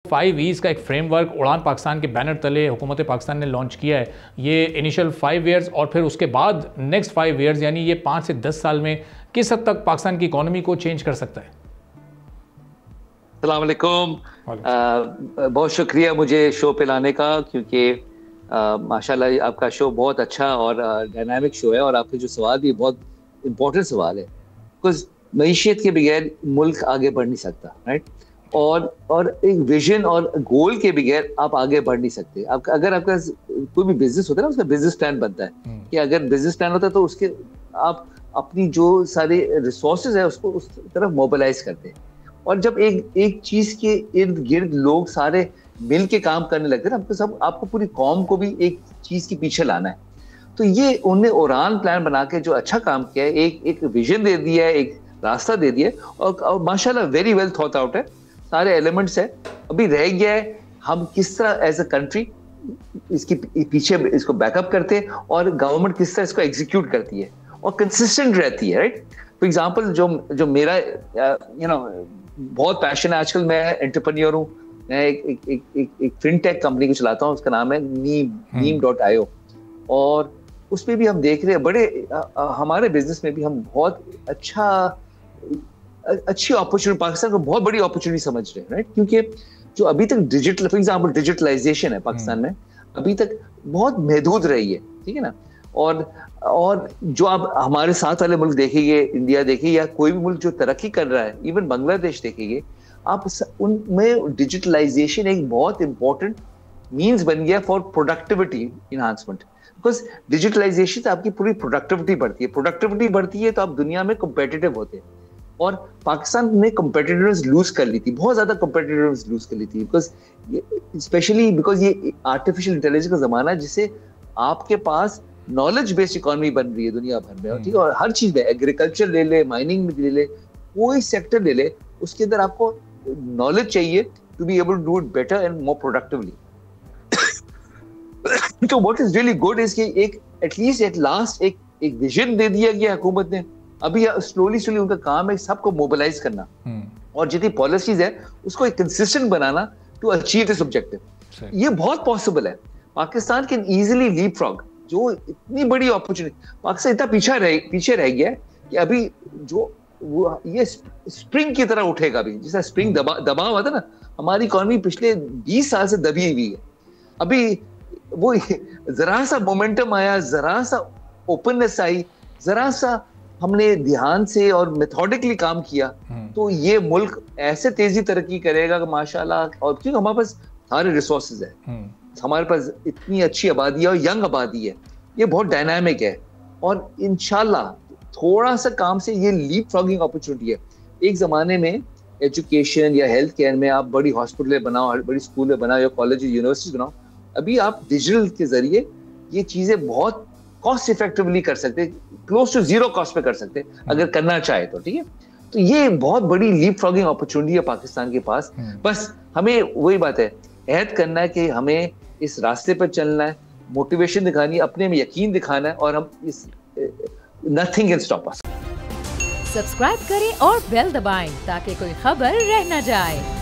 5 E's का एक framework उड़ान पाकिस्तान के बैनर तले हुकूमत पाकिस्तान ने लॉन्च किया है। ये इनिशियल 5 ईयर्स और फिर उसके बाद नेक्स्ट 5 ईयर्स यानी ये 5 से 10 साल में किस हद तक पाकिस्तान की इकोनॉमी को चेंज कर सकता है? अस्सलाम वालेकुम। बहुत शुक्रिया मुझे शो पे लाने का, क्योंकि माशाल्लाह आपका शो बहुत अच्छा और डायनामिक शो है और आपके जो सवाल भी बहुत इम्पोर्टेंट सवाल है, बिकॉज मईशत के बगैर मुल्क आगे बढ़ नहीं सकता, राइट? और एक विजन और गोल के बगैर आप आगे बढ़ नहीं सकते। अगर आपका कोई भी बिजनेस होता है ना, उसका बिजनेस प्लान बनता है कि अगर बिजनेस प्लान होता है तो उसके आप अपनी जो सारे रिसोर्सेज है उसको उस तरफ मोबिलाइज करते हैं। और जब एक चीज के इर्द गिर्द लोग सारे मिल के काम करने लगते हैं ना, आपको पूरी कौम को भी एक चीज के पीछे लाना है। तो ये उन्हें उड़ान प्लान बना के जो अच्छा काम किया है, एक विजन दे दिया है, एक रास्ता दे दिया है और माशाल्लाह वेरी वेल थॉट आउट है, सारे एलिमेंट्स है। अभी रह गया है हम किस तरह एज अ कंट्री इसके पीछे इसको बैकअप करते हैं और गवर्नमेंट किस तरह इसको एग्जीक्यूट करती है और कंसिस्टेंट रहती है, राइट? फॉर एग्जांपल जो मेरा बहुत पैशन है, आजकल मैं एंटरप्रेन्योर हूँ, मैं एक फिनटेक कंपनी को चलाता हूँ, उसका नाम है neem.io और उसमें भी हम देख रहे हैं बड़े हमारे बिजनेस में भी हम बहुत अच्छी अपॉर्चुनिटी, पाकिस्तान को बहुत बड़ी अपॉर्चुनिटी समझ रहे हैं, राइट? क्योंकि जो अभी तक फॉर एग्जांपल डिजिटलाइजेशन है पाकिस्तान में अभी तक बहुत महदूद रही है, ठीक है ना? और जो आप हमारे साथ वाले मुल्क देखेंगे, इंडिया देखिए या कोई भी मुल्क जो तरक्की कर रहा है, इवन बांग्लादेश देखेंगे आप, उनमें डिजिटलाइजेशन एक बहुत इंपॉर्टेंट मीन्स बन गया for productivity enhancement. Because digitalization से आपकी पूरी प्रोडक्टिविटी बढ़ती है तो आप दुनिया में कॉम्पिटिटिव होते हैं। और पाकिस्तान ने कॉम्पिटिटिवनेस लूज कर ली थी, बहुत ज्यादा कॉम्पिटिटिवनेस लूज कर ली थी, बिकॉज स्पेशली बिकॉज ये आर्टिफिशियल इंटेलिजेंस का जमाना है, जिससे आपके पास नॉलेज बेस्ड इकोनॉमी बन रही है दुनिया भर में, ठीक है? और हर चीज में, एग्रीकल्चर ले ले, माइनिंग में ले ले, कोई सेक्टर ले ले, उसके अंदर आपको नॉलेज चाहिए to be able to do it better and more productively. तो what is really good is कि एट लास्ट एक विजन दे दिया गया हुकूमत ने। अभी स्लोली उनका काम है सबको मोबिलाइज करना और जितनी पॉलिसीज है उसको एक कंसिस्टेंट बनाना टू अचीव दिस ऑब्जेक्टिव। ये बहुत पॉसिबल है। पाकिस्तान कैन इजीली लीपफ्रॉग, जो इतनी बड़ी अपॉर्चुनिटी, पाकिस्तान इतना पीछे रह गया है कि अभी जो ये स्प्रिंग की तरह उठेगा। अभी जैसा स्प्रिंग दबा हुआ था ना, हमारी इकोनॉमी पिछले 20 साल से दबी हुई है। अभी वो जरा सा मोमेंटम आया, जरा सा ओपननेस आई, जरा सा हमने ध्यान से और मेथोडिकली काम किया तो ये मुल्क ऐसे तेजी तरक्की करेगा कि माशाल्लाह। और क्योंकि हमारे पास सारे रिसोर्सेज है, हमारे पास इतनी अच्छी आबादी है और यंग आबादी है, ये बहुत डायनामिक है और इंशाल्लाह थोड़ा सा काम से ये लीप फ्रॉगिंग अपॉर्चुनिटी है। एक जमाने में एजुकेशन या हेल्थ केयर में आप बड़ी हॉस्पिटल बनाओ, बड़ी स्कूल बनाओ या कॉलेज यूनिवर्सिटी बनाओ, अभी आप डिजिटल के जरिए ये चीजें बहुत कॉस्ट इफेक्टिवली कर सकते हैं, क्लोज टू जीरो कॉस्ट पे कर सकते हैं अगर करना चाहे तो, ठीक है? तो ये बहुत बड़ी लीप फ्रॉगिंग अपॉर्चुनिटी है पाकिस्तान के पास। बस हमें वही बात है, अहद करना है कि हमें इस रास्ते पर चलना है, मोटिवेशन दिखानी है, अपने में यकीन दिखाना है और हम इस nothing can stop us. Subscribe करें और बेल दबाएं ताकि कोई खबर रह न जाए।